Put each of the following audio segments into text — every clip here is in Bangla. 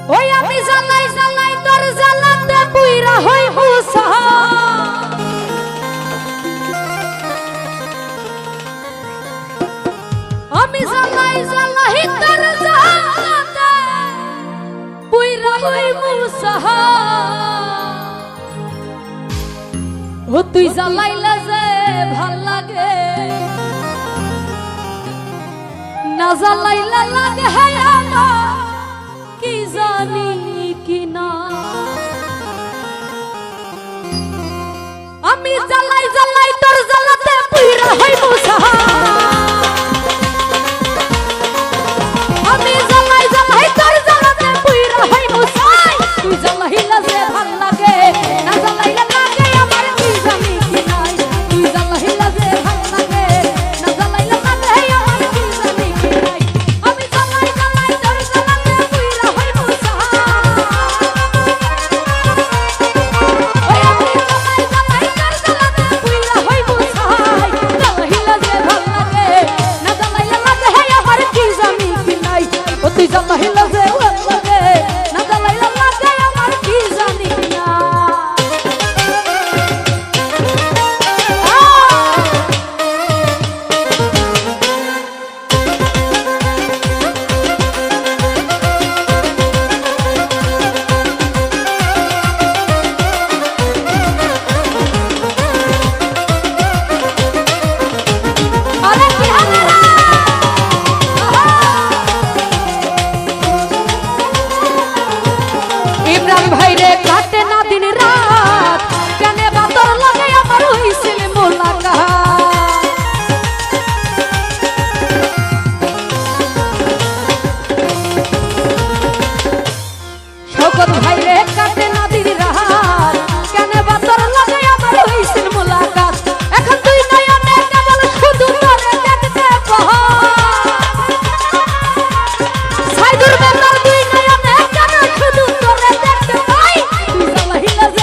ওই আমি জ্বালাই জ্বালাই তোর জ্বালাতে পুইরা হই মুসা আমি জ্বালাই জ্বালাই তোর জ্বালাতে পুইরা হই মুসা ও তুই জ্বালাইলা যে ভাল লাগে না জ্বালাইলা লাগে হায় আমার কি জানি কি না আমি জ্বালাই জ্বালাই তোর জ্বালাতে পুইরা হই মুসা আমি জ্বালাই জ্বালাই তোর জ্বালাতে পুইরা হই মুসা তুই জ্বালাইলা যে ভাল লাগে না জ্বালাইলা লাগে আমার কি জানি কি নাই তুই জ্বালাইলা যে ভাল লাগে না জ্বালাইলা লাগে আমার কি জানি কি নাই আমি জ্বালাই জ্বালাই তোর জ্বালাতে পুইরা হই মুসা ওই আমি জ্বালাই জ্বালাই তোর জ্বালাতে পুইরা হই মুসা জ্বালাইলা যে ভাল লাগে না জ্বালাইলা লাগে আমার কি জানি কি নাই ও তুই জ্বালাইলা যে ভাল লাগে না জ্বালাইলা লাগে আমার কি জানি কি না আরে কি হবে না ইমরান ভাই রে কাটে না দিন রাত কেনে বাতর লাগে আমার হইছিল মোলাকাত শওকত ভাই রে কাটে না দিন রাত কেনে বাতর লাগে আমার হইছিল মোলাকাত এখন তুই নয়নে কেবল শুধু তোরে দেখতে পাই সাইদুর বেতার তুই নয়নে কেন শুধু তোরে দেখতে পাই তুই জ্বালাইলা যে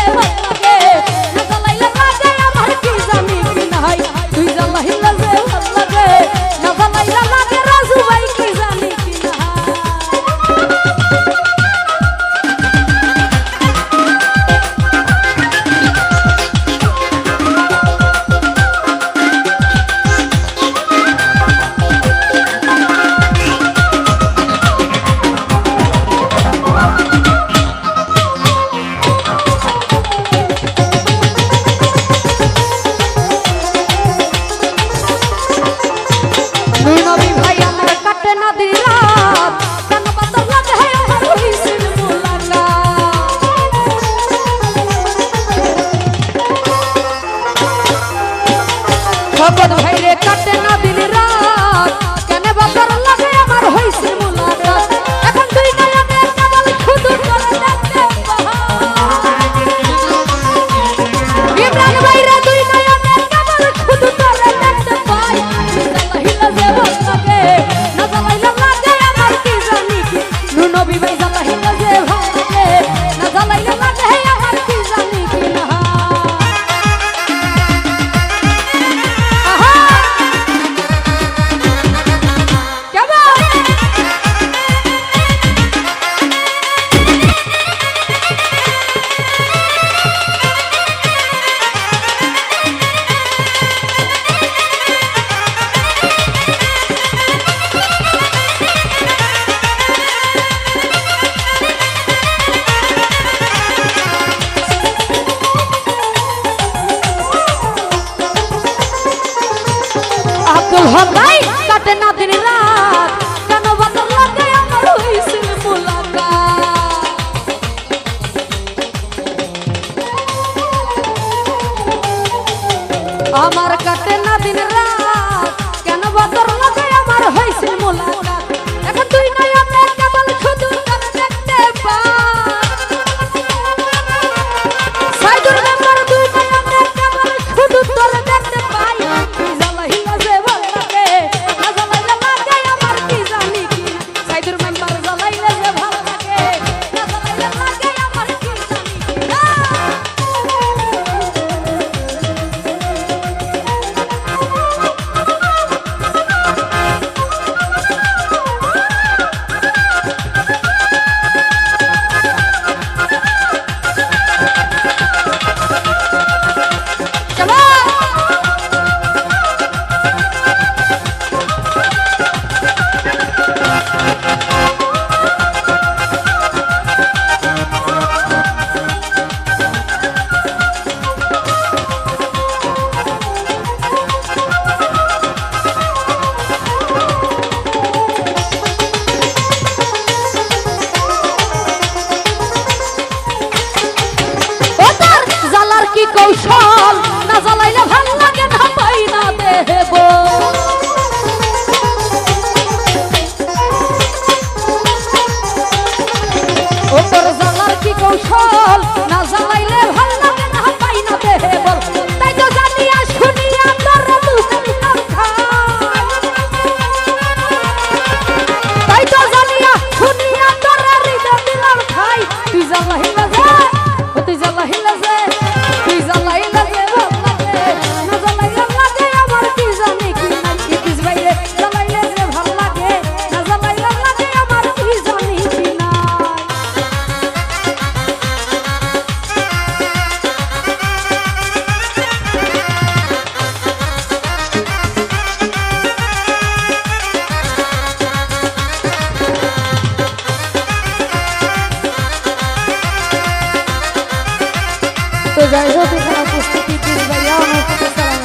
কৌশল না জ্বালাইলে ভাল লাগে না পাই না দেব ও তোর জ্বালার কি কৌশল না জ্বালাইলে ভাল লাগে না পাই না দেব তাই তো জানিয়া শুনিয়া তোর দুঃখ তাই তো জানিয়া শুনিয়া তোর হৃদয় দিলাম খাই তুই জ্বালাইলে যে তুই জ্বালাইলে যে তুই জ্বালাইলে যে ভাল লাগে না জ্বালাইলে লাগে আমার কি জানি কি নাই ইতিস বাইরে জ্বালাইলে যে ভাল লাগে না জ্বালাইলে লাগে আমার কি জানি কি নাই তো যাই হোক এখানে উপস্থিতি তিন ভাইয়া আমার প্রতি সালাম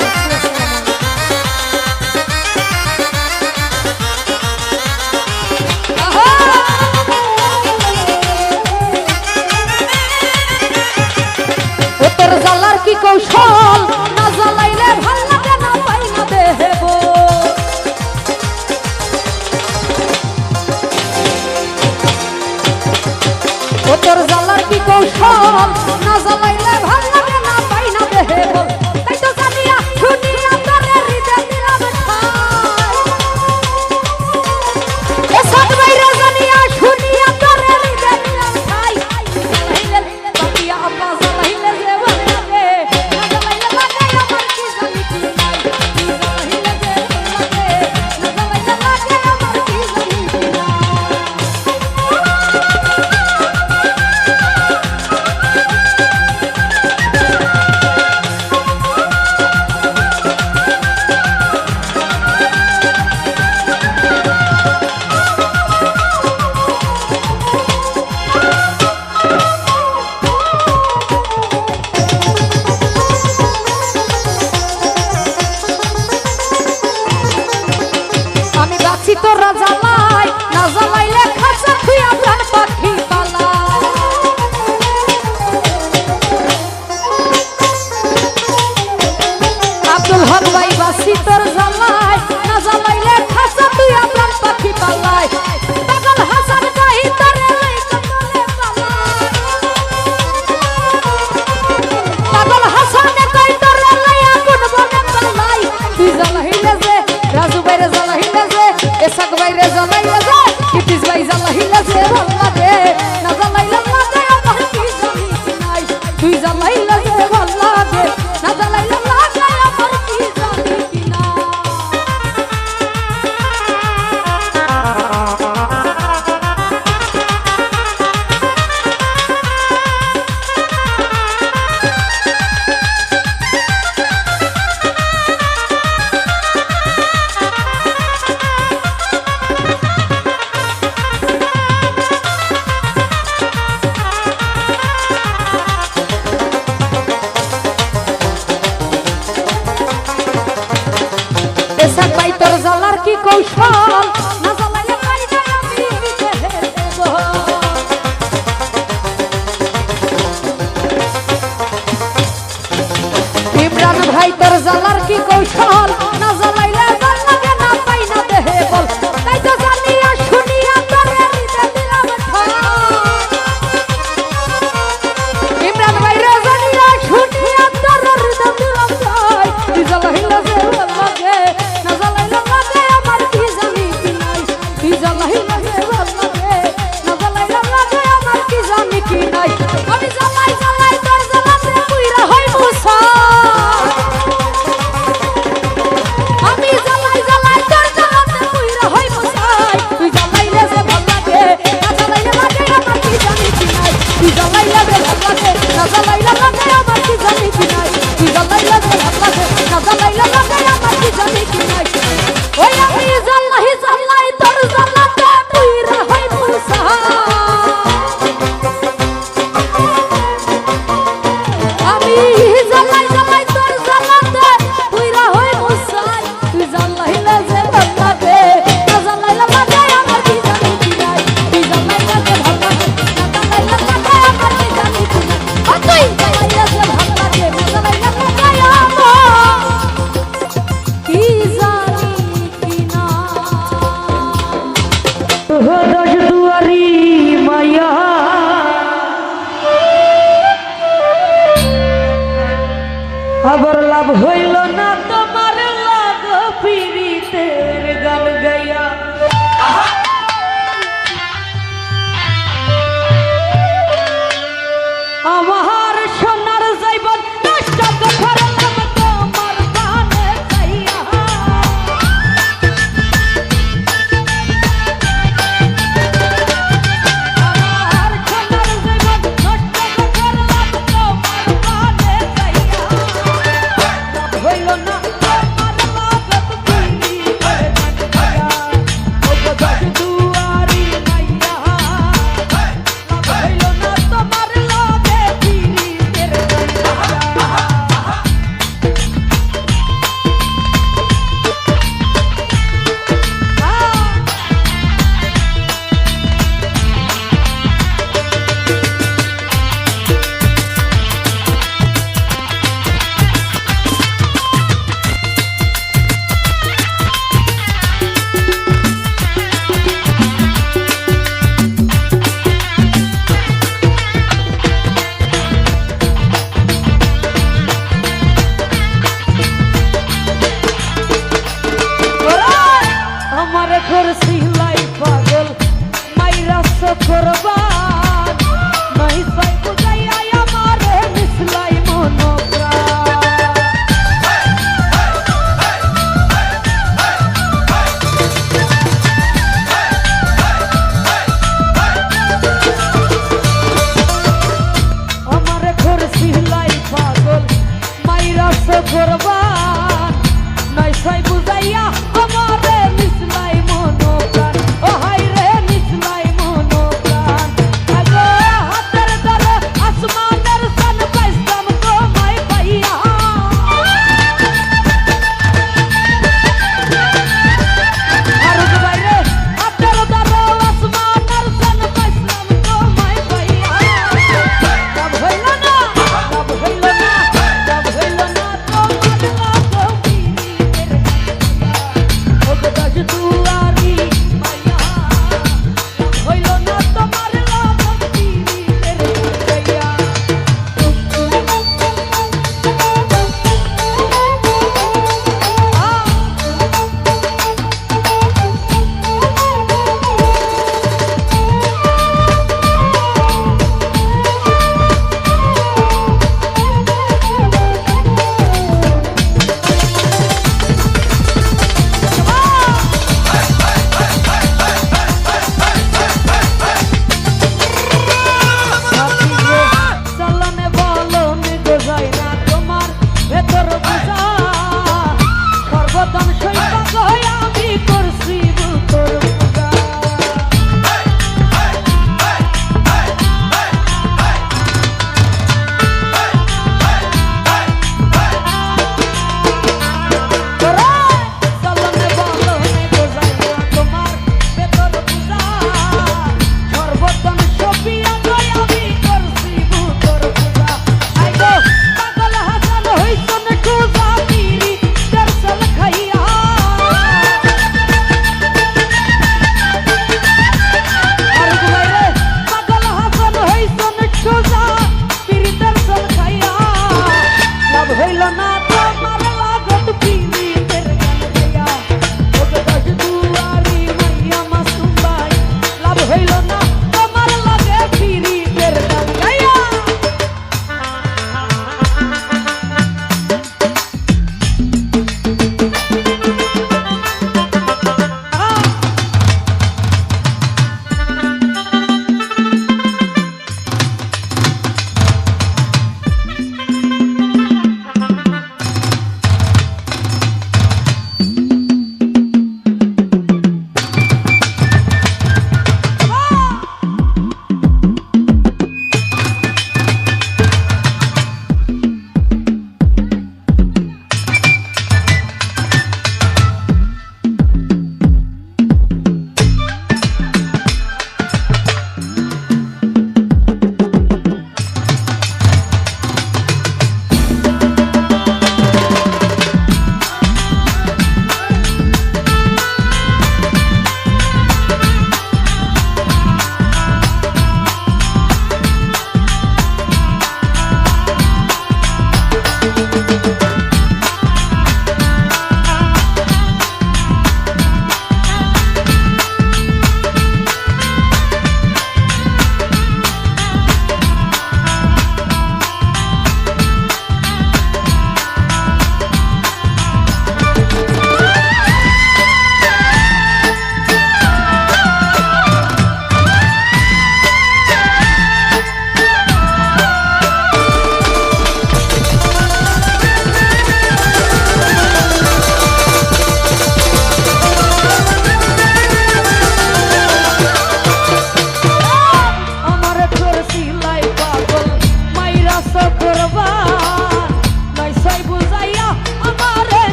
ও তোর জ্বালার কি কৌশল না জ্বালাইলে ভাল লাগে না পাই না দেব ও তোর জ্বালার কি কৌশল না জ্বালাইলে ভাল লাগে না পাই না দেব তাই তো জানিয়া শুনিয়া তোর হৃদয় দিলাম ঠাই এ সাত বাইরে জানিয়া শুনিয়া তোর হৃদয় দিলাম ঠাই জ্বালাইলে বাকিয়া আব্বা জ্বালাইলে যে ভাল লাগে না জ্বালাইলে লাগে আমার কি জানি কি নাই জ্বালাইলে যে ভাল লাগে না জ্বালাইলে লাগে আমার কি জানি কি নাই আমি বাঁচি তোরা জ্বালাই না জ্বালাইলে খাঁচা তুই আমার পাখি পালা আব্দুল হক ভাই বাঁচি তোর জ্বালাই না জ্বালাইলে খাঁচা তুই আমার পাখি পালাই পাগল হাসান ভাই তোরে লাইকা বলে পালাই পাগল হাসান কই তোরে লাইয়া কোন বনে পালাই তুই জ্বালাইলে যে রাজু ভাইরে জ্বালাইলে যে এসাক ভাইরে জ্বালাইলে যে ইতিস ভাই জ্বালাইলে যে ভাল লাগে না জ্বালাইলে লাগে আমার কি জানি কি নাই তুই জ্বালাইলে যে ভাল লাগে না জ্বালাইলে লাগে আমার কি জানি কি নাই এসাক ভাই তোর জ্বালার কি কৌশল না জ্বালাইলে পাই না আমি দেব ইমরান ভাই তোর জ্বালার কি কৌশল না জ্বালাইলে ভাল লাগে না পাই না দেব তাই তো জানিয়া শুনিয়া তোর হৃদয় দিলাম ঠাই ইমরান ভাই রে জানিয়া শুনিয়া তোর হৃদয় দিলাম ঠাই তুই জ্বালাইলে যে ভাল লাগে না জ্বালাইলে লাগে আমার কি জানি কি নাই তুই জ্বালাইলে যে ভাল লাগে না জ্বালাইলে লাগে আমার কি জানি কি নাই আমি জ্বালাই জ্বালাই তোর জ্বালাতে পুইরা হই মুসা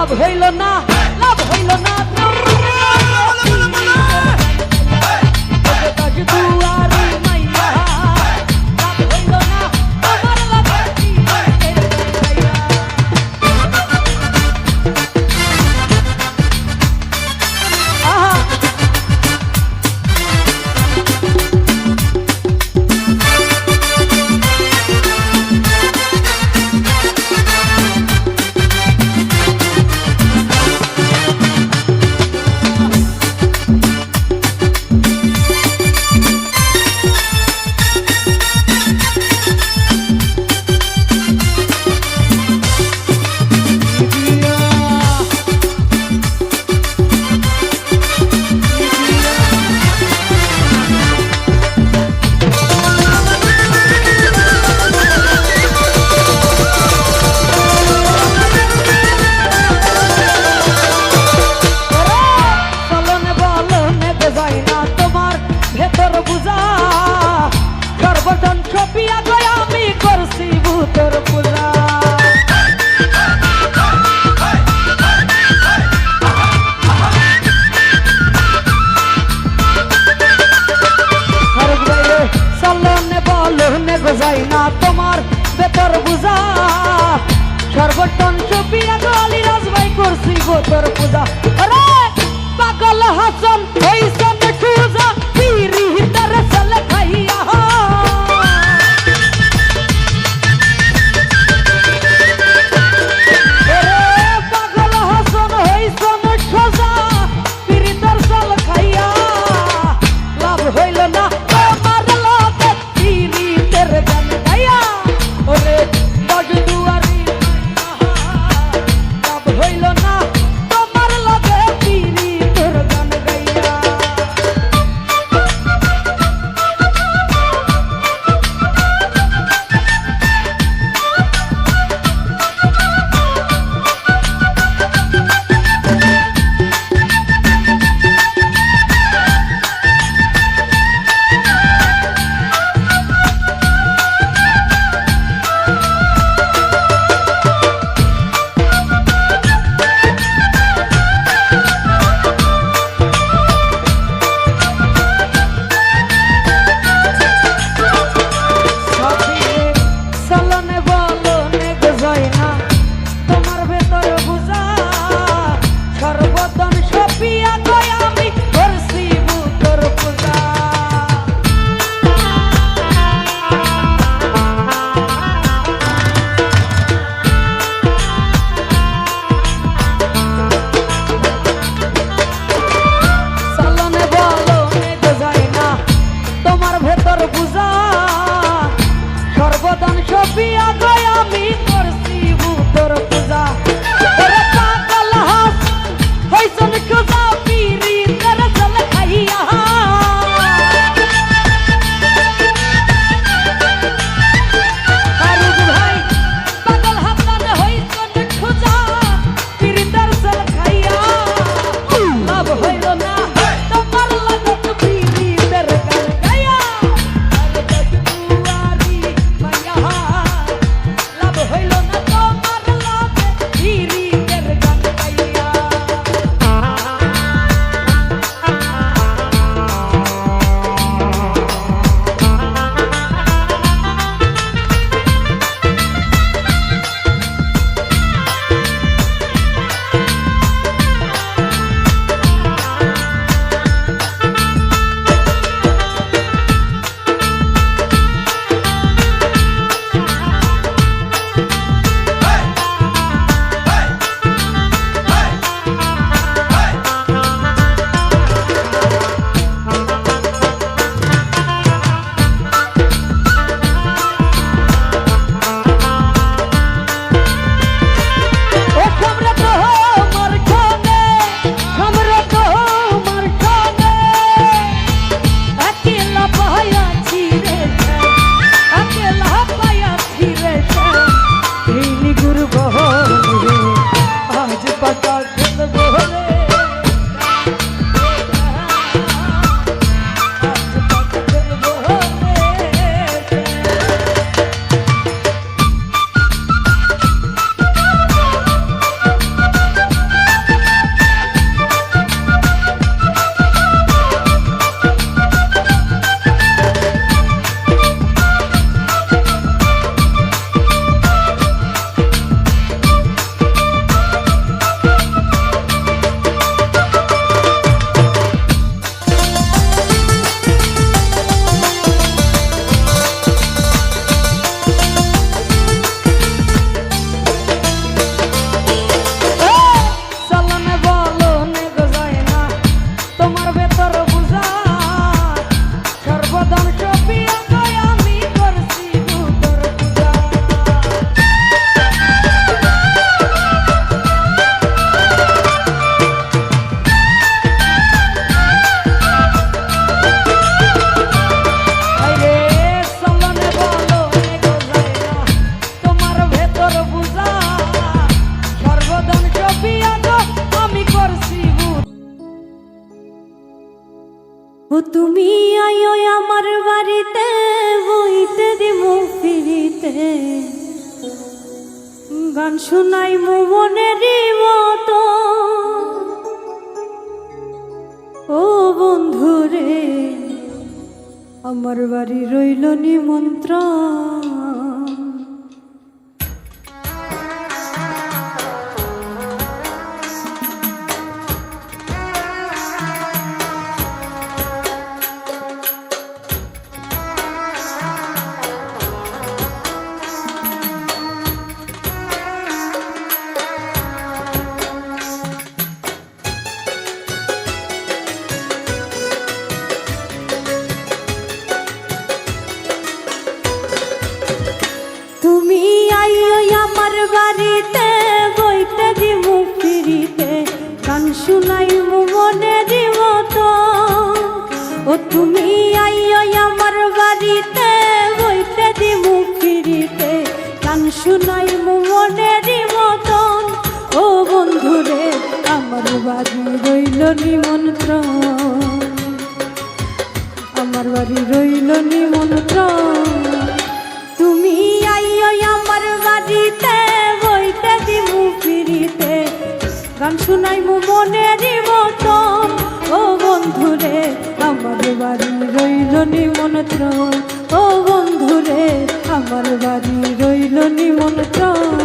লাভ হইল না, লাভ হইল না ও তুমি আইও আমার বাড়িতে বইতে দিমু ফিরিতে গান শুনাই মনেরই মতো ও বন্ধুরে আমার বাড়ি রইল নিমন্ত্রণ তুমি আইও আমার বাড়িতে বইতে দিমু ফিরিতে গান শুনাই মনে দিব তো ও তুমি আইও আমার বাড়িতে বইতে দিমু ফিরিতে গান শুনাই মনে দিব তো ও বন্ধুরে আমার বাড়ি রইল নিমন্ত্রণ আমার বাড়ি রইল নিমন্ত্রণ তুমি আইও আমার বাড়িতে বইতে দিমু ফিরিতে গান শুনাই মনের মতন ও বন্ধুরে আমার বাড়ি রইল নিমন্ত্রণ ও বন্ধুরে আমার বাড়ি রইল নিমন্ত্রণ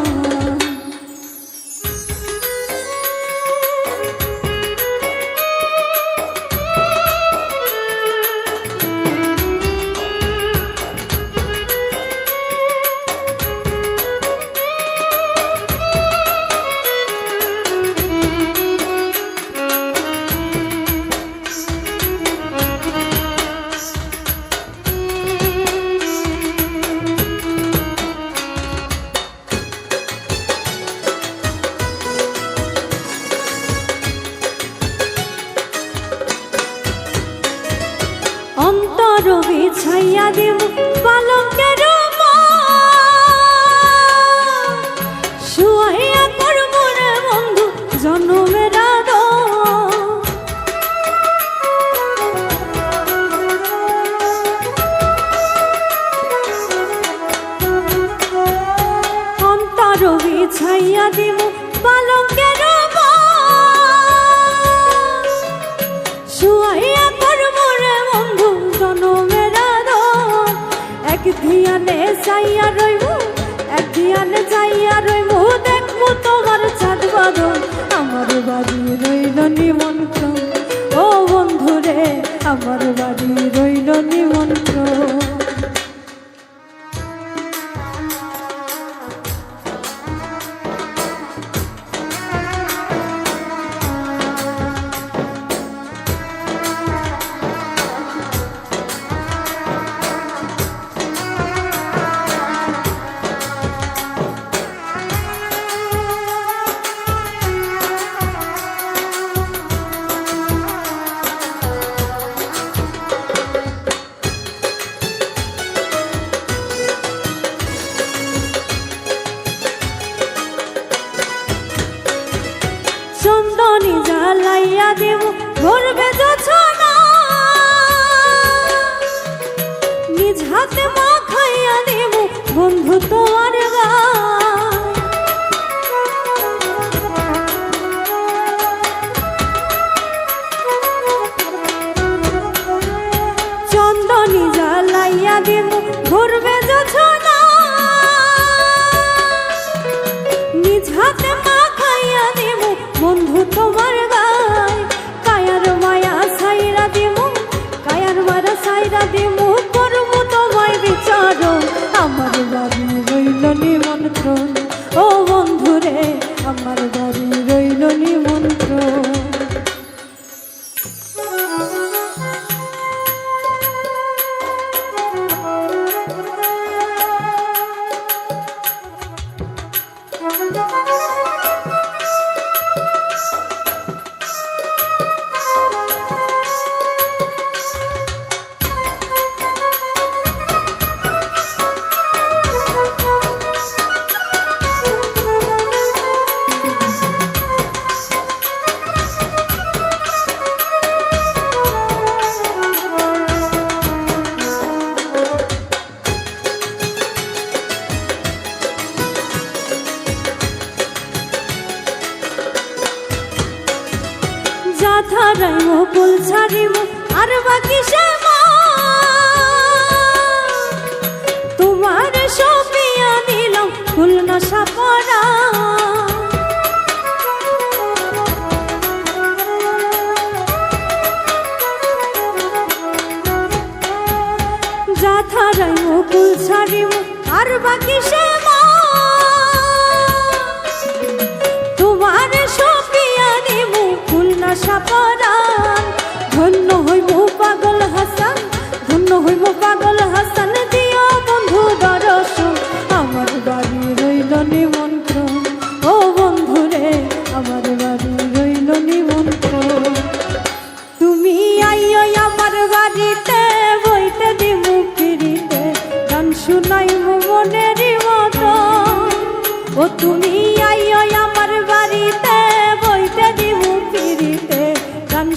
অন্তর বিছাইয়া দিব পালকের শুয়াইয়া করব রে বন্ধু জন্মের অন্তর বিছাইয়া দিব পালকের শুয়াইয়া করব রে বন্ধু জনমের এক ধিয়ানে যাইয়া রইব এক ধিয়ানে যাইয়া রইব দেখবো তোমার চাঁদ বাদল আমার বাড়ি রইল নিমন্ত্রণ ও বন্ধুরে আমার বাড়ি রইল নিমন্ত্রণ চন্দনী জ্বালাইয়া দেব ভরবে যোছনা নিজ হাতে মাখাইয়া দেব বন্ধু তোমার চন্দনী জ্বালাইয়া দেব ভরবে যোছনা নিজ হাতে মাখাইয়া দেব বন্ধু তোমার গায় কায়ার মায়া সাইরা দিমু কায়ার মারা সাইরা দিমু করবো তোমায় বিচার আমার বাড়ি রইল যাথারাই মুকুল ছাড়িব আর বাকি সে তোমার সপিয়া নিলাম ফুল নশা পরা যাথারাই মুকুল ছাড়িব আর বাকি সে তোমার সপিয়া নিব ফুল নশা পরা ধন্য হইব পাগল হাসান ধন্য হইব পাগল হাসান দিও বন্ধু দর্শন আমার বাড়ি রইল নিমন্ত্রণ ও বন্ধু রে আমার বাড়ি রইল নিমন্ত্রণ তুমি আইও আমার বাড়িতে বইতে দিমু ফিরিতে গান শুনাইব মনের মতো ও তুমি আইও আমার বাড়িতে বইতে দিমু ফিরিতে গান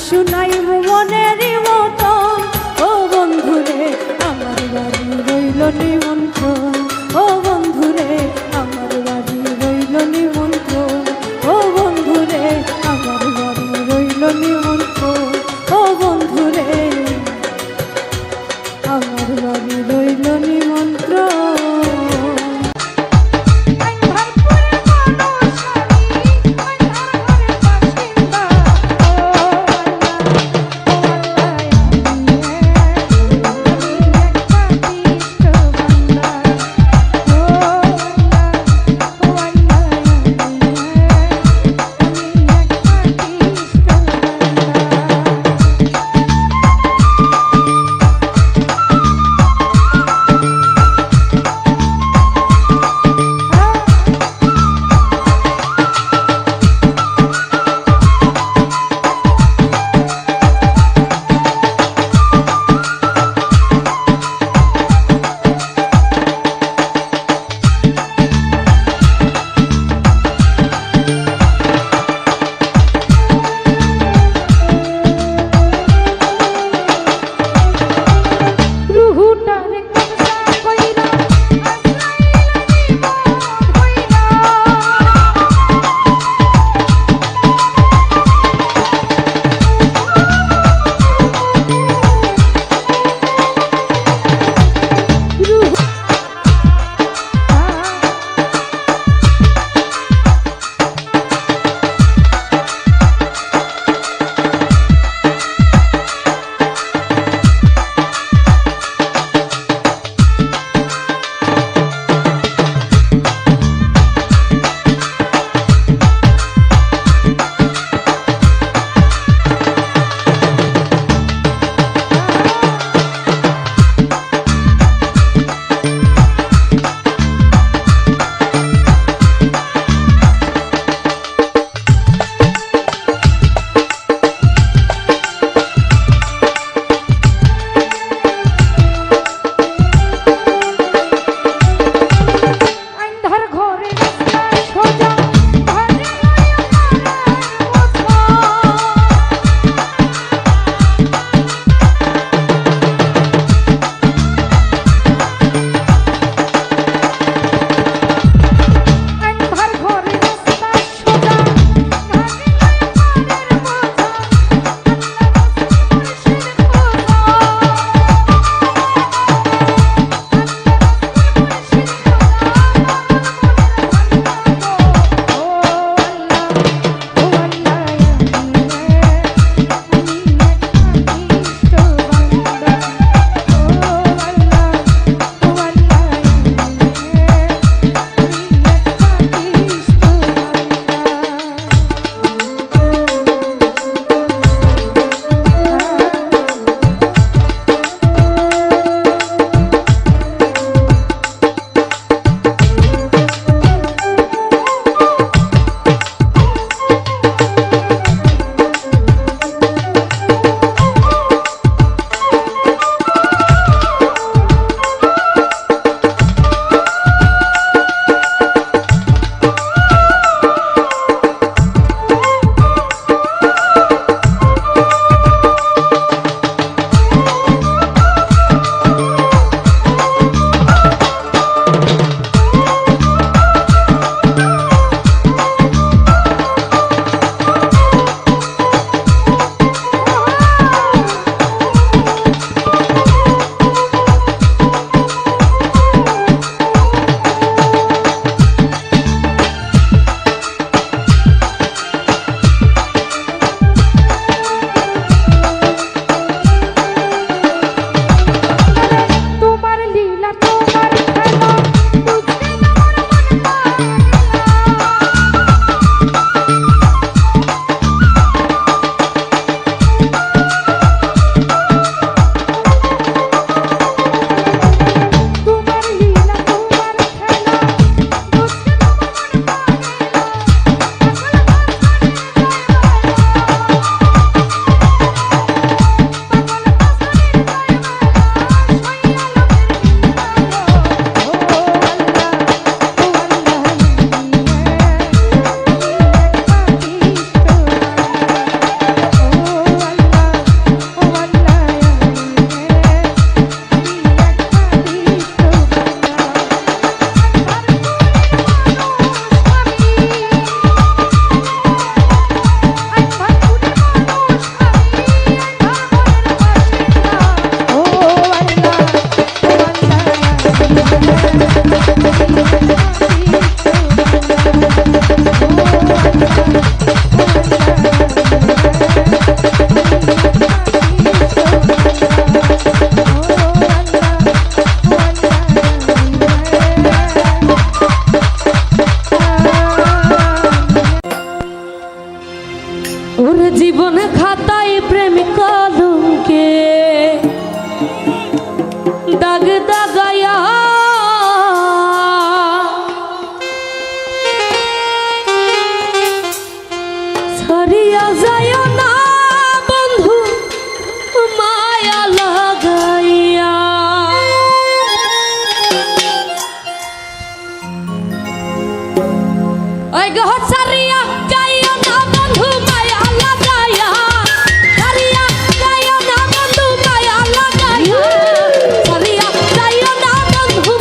ওরে জীবন খাতায় প্রেম কলঙ্কে দাগ দাগায়া ছড়িয়া যায় না বন্ধু মায়া লাগাইয়া। ওই ঘর ছাড়িয়া যাইও না বন্ধু মায়া লাগাইয়া, ছাড়িয়া যাইও না বন্ধু মায়া লাগাইয়া, ছাড়িয়া যাইও না বন্ধু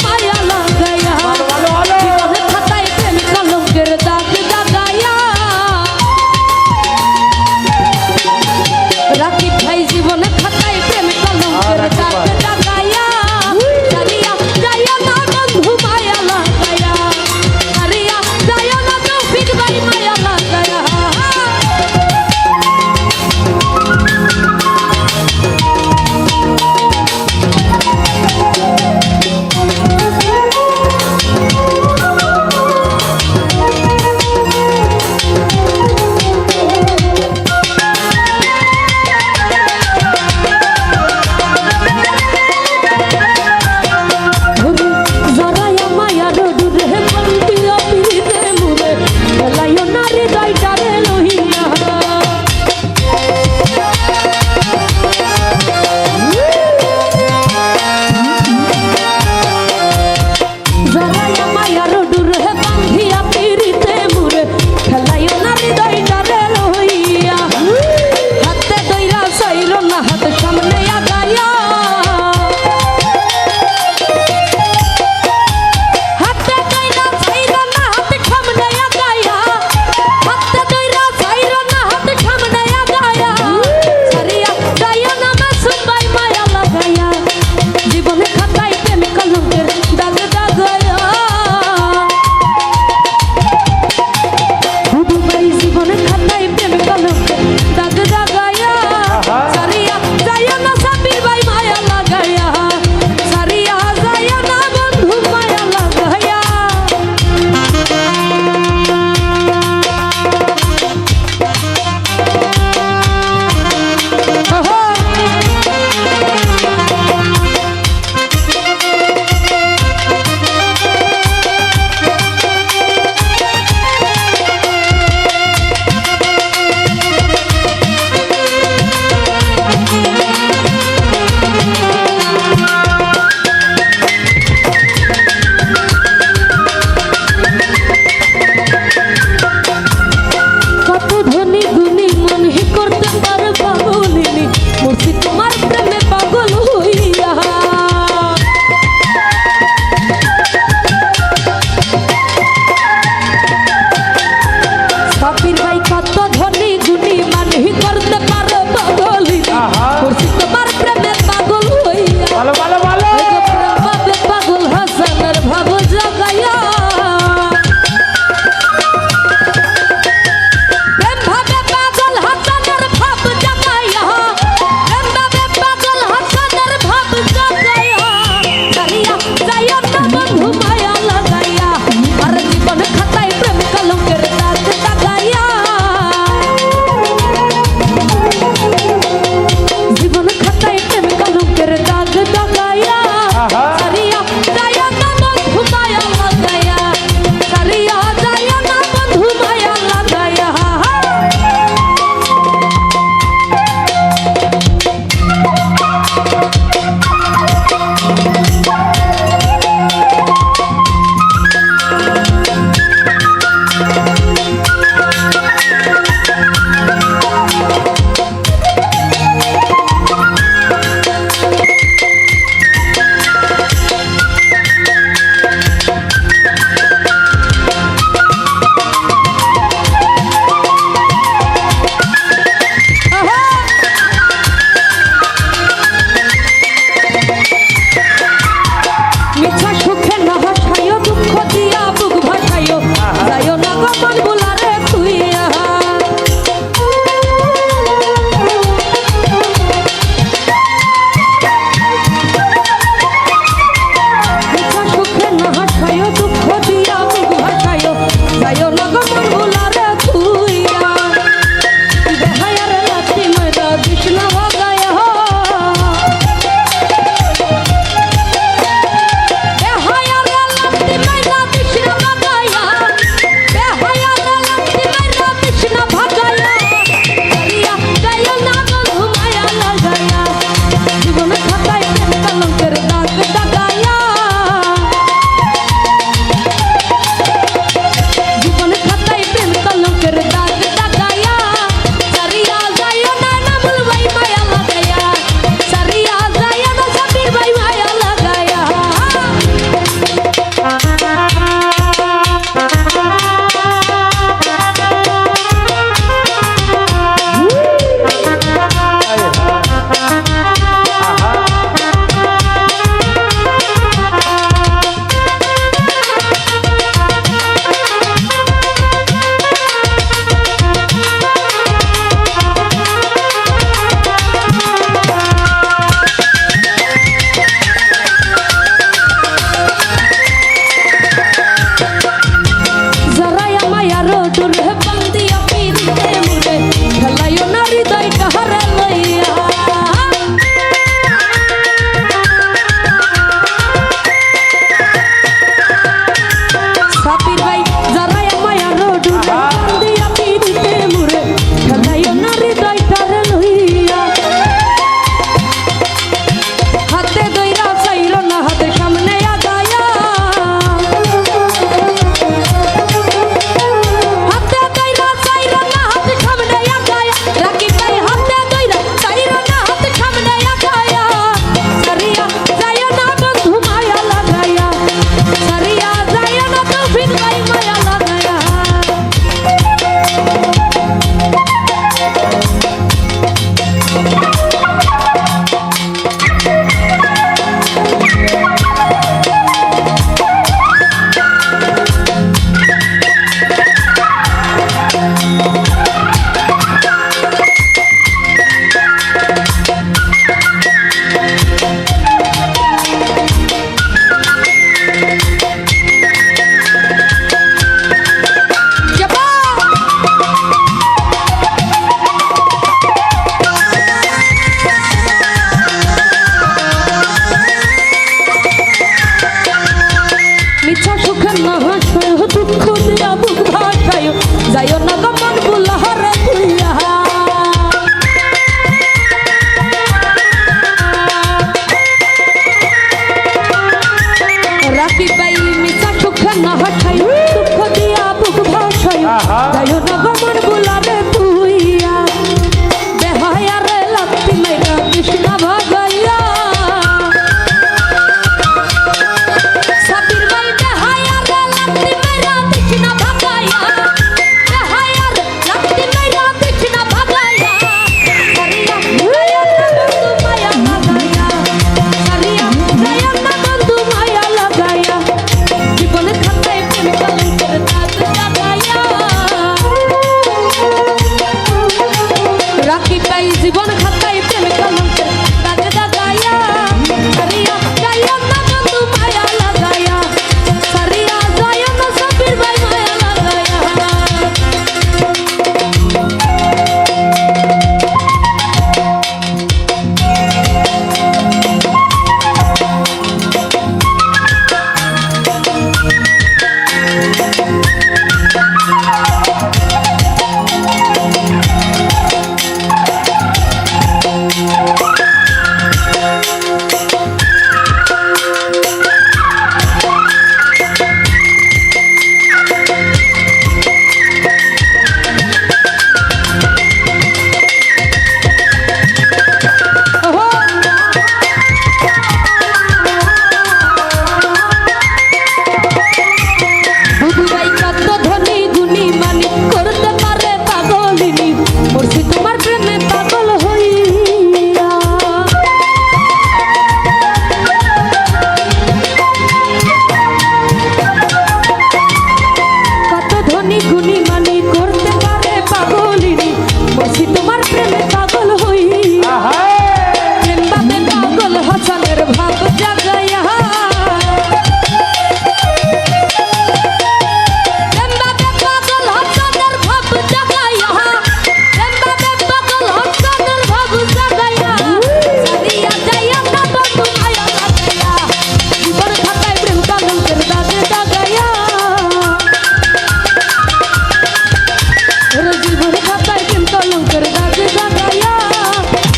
খাতায় কিন্তু লোকের দাগে জাগায়া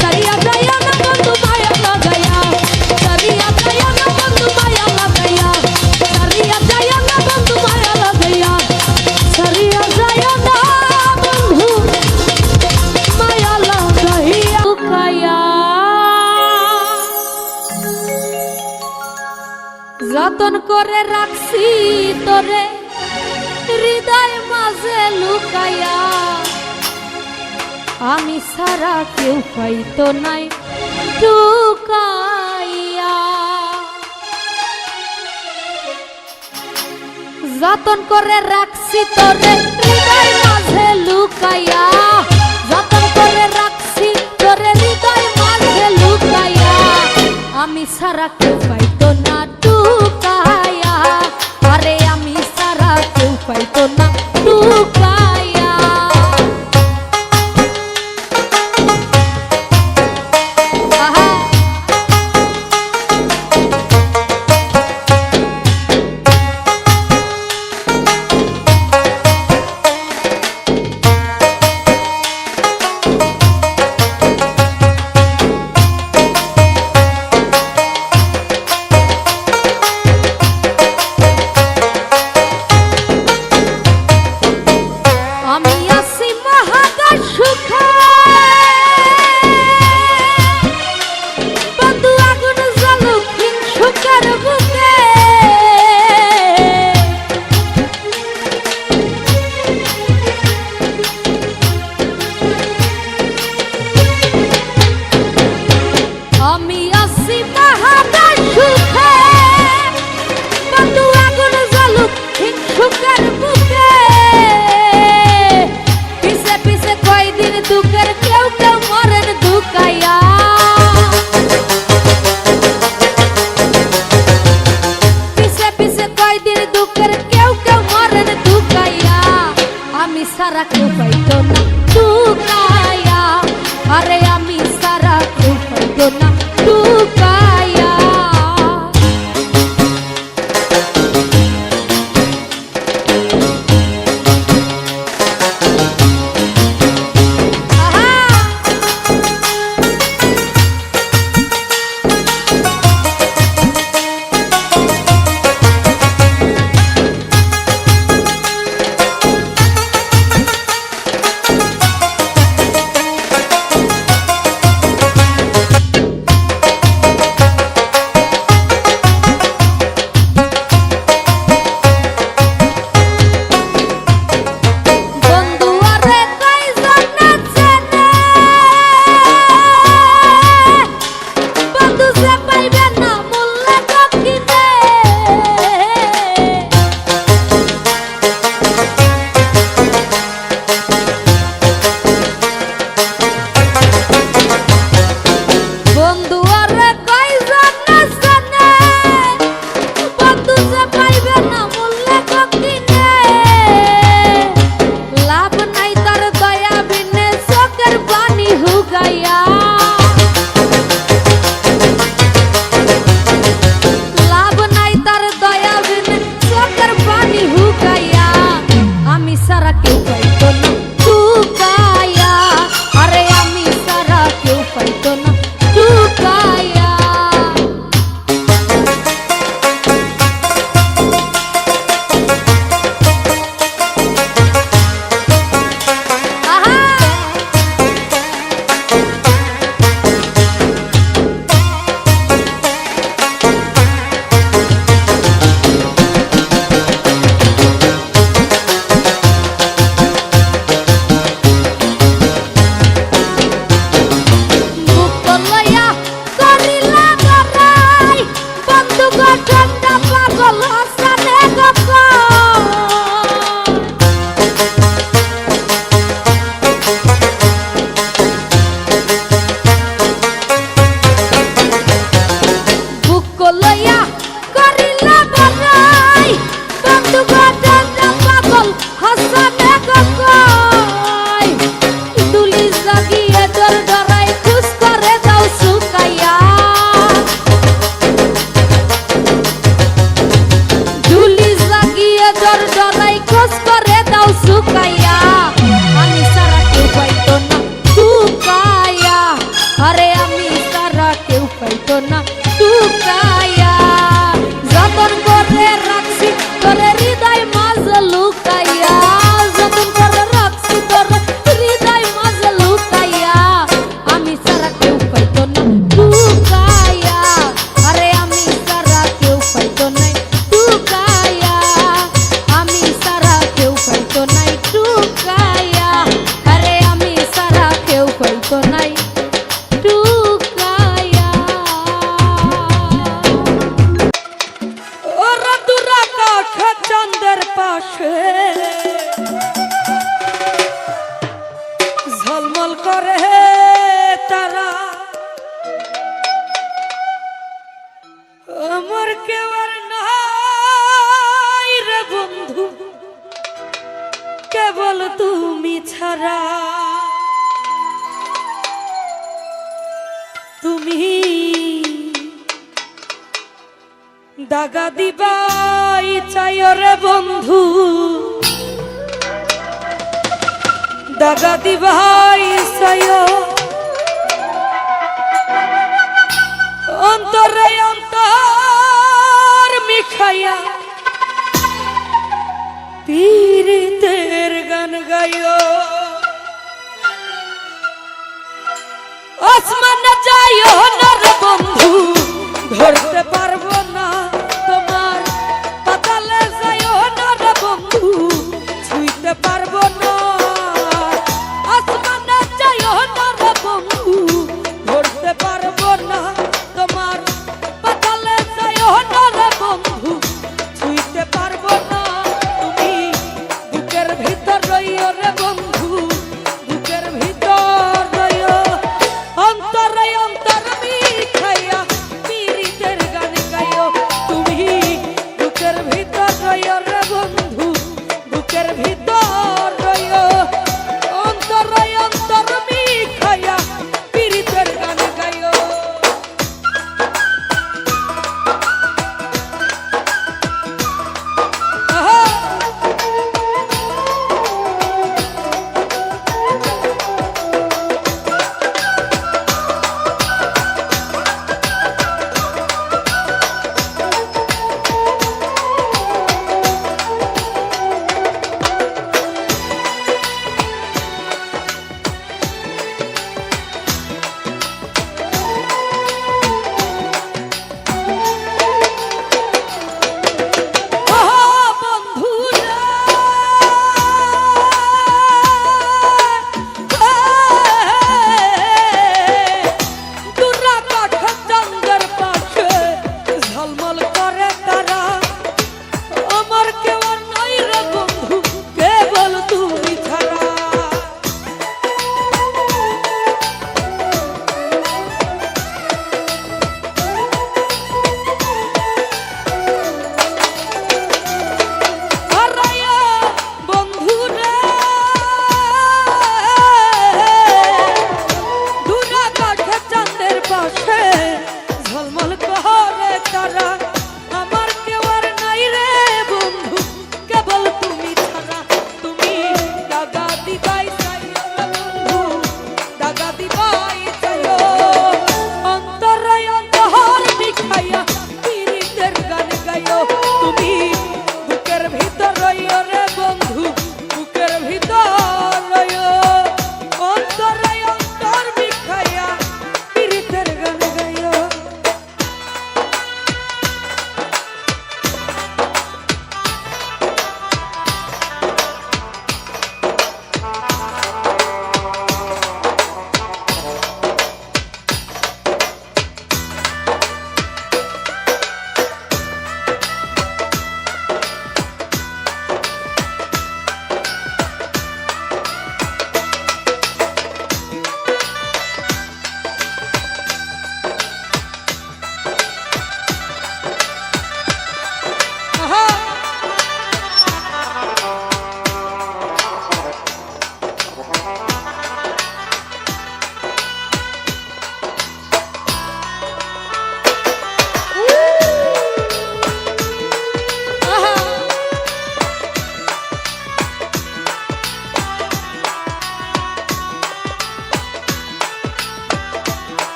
সারিয়া যায় না বন্ধু মায়া লাগায়া সারিয়া যায় না বন্ধু মায়া লাগায়া সারিয়া যায় না বন্ধু মায়া লাগায়া সারিয়া যায় না বন্ধু মায়া লাগাইয়া লুকায়া যতন করে রাখছি তোরে হৃদয় মাঝে লুকায়া আমি সারা কেউ পাইতো নাই টুকাইয়া যতন করে রাখছি তোরে হৃদয় মাঝে লুকায়া যতন করে রাখছি তোরে হৃদয় মাঝে লুকায়া আমি সারা কেউ পাইতো না টুকায়া আরে আমি সারা কেউ পাইতো না টুকায়া আহা আমি আছি মহাকাশ সুখে বন্ধু আগুন জ্বালুক সুখের বুকে আমি আছি মহাকাশ সুখে বন্ধু আগুন জ্বালুক সুখের বুকে পিছে পিছে কয়দিন দুঃখের কেউ কেউ মরেন দুকাইয়া পিছে পিছে কয়দিন দুঃখের কেউ কেউ মরেন দুকাইয়া আমি সারা কেউ পাইতো না দুকাইয়া আরে আমি সারা কেউ পাইতো না দুকাইয়া আমল করে তারা, আমার কেউ আর নাই রে বন্ধু, কেবল তুমি ছাড়া। তুমি দাগা দিবাই চাই রে বন্ধু, দাগা দিবাই চাই, অন্তরে অন্তর মিখাইয়া পীড়িতের গান গাইও। আসমানে যাইও না রে বন্ধু, ধরতে পারবো না তোমার, পাতালে যাইও না রে বন্ধু, ছুঁইতে পারবো না। আসমানে যাইও না রে বন্ধু, ধরতে পারবো না তোমার, পাতালে যাইও না রে বন্ধু, ছুঁইতে পারবো না। তুমি বুকের ভিতর রইও রে বন্ধু, বুকের ভিতর রইও, অন্তরে অন্তর মিঠাইয়া পীড়িতের গান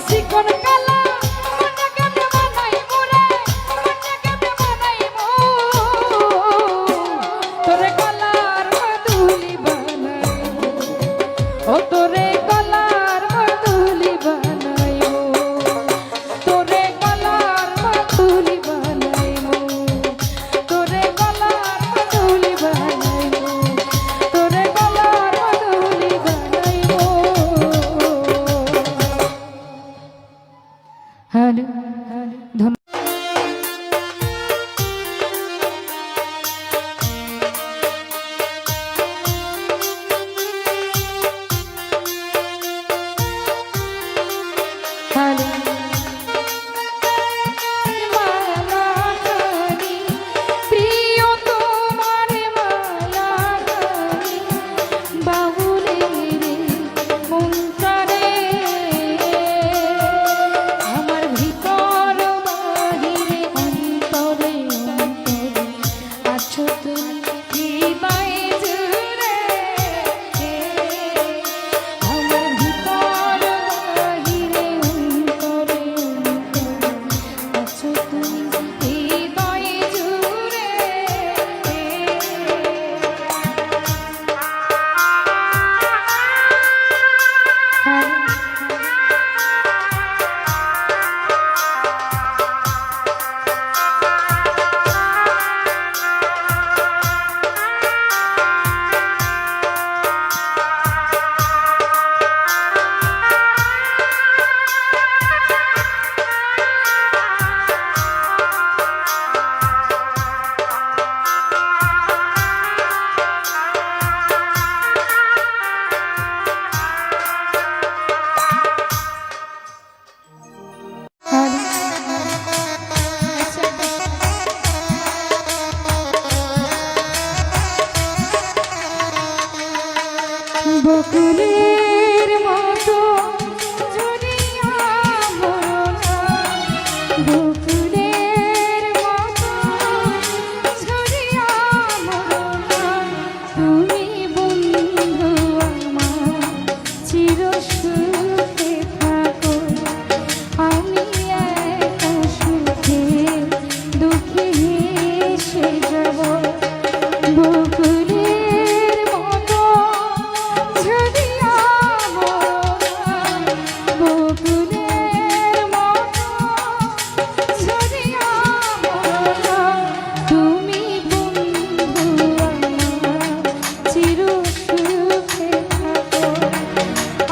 চিকন কালা মনে কেমনে বানাই মোরে মনে কেমনে বানাই মো তোরে গলার মাদুলি বানাই ও তোরে গলার মাদুলি বানাই তোরে গলার মাদুলি বানাই তোরে গলার মাদুলি বানাই তোরে গলার মাদুলি বানাই হ্যালো ধন্যবাদ। হ্যালো মালাখানি প্রিয় তোমার মালাখানি বাউলে রে মনটারে আমার ভিতর বাহিরে অন্তরে অন্তরে আছো তুমি হৃদয়ে জুড়ে আমার ভিতর বাহিরে অন্তরে অন্তরে আছো তুমি হৃদয়ে জুড়ে বকুলের মতো জড়িয়া মরনা বকুলের মতো জড়িয়া মরনা তুমি বন্ধু আমার চির সুখে থাকো আমি একা সুখে দুঃখে হেসে যাব বকুলের মতো ঝরিয়া মরনা বকুলের মতো ঝরিয়া মরনা তুমি বন্ধু আমার চির সুখে থাকো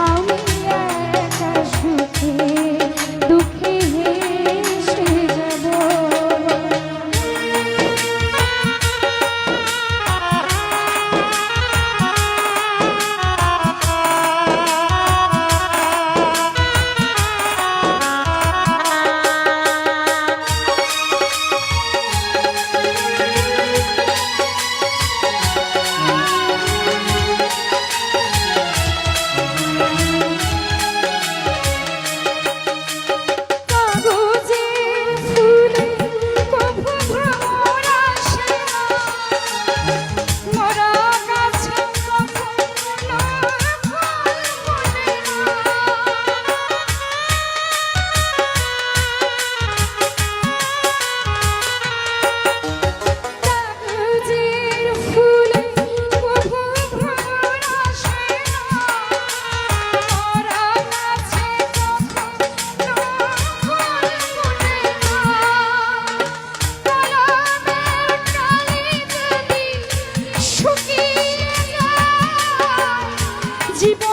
আমি একা সুখে দুঃখে হেসে যাব কাগজের ফুলে কভু ভ্রমর আসে না মরা গাছে কখনো ফল ফলে না কাগজের ফুলে কভু ভ্রমর আসে না মরা গাছে কখনো ফল ফলে না কলমের কালি যদি শুকিয়ে যায় জীবন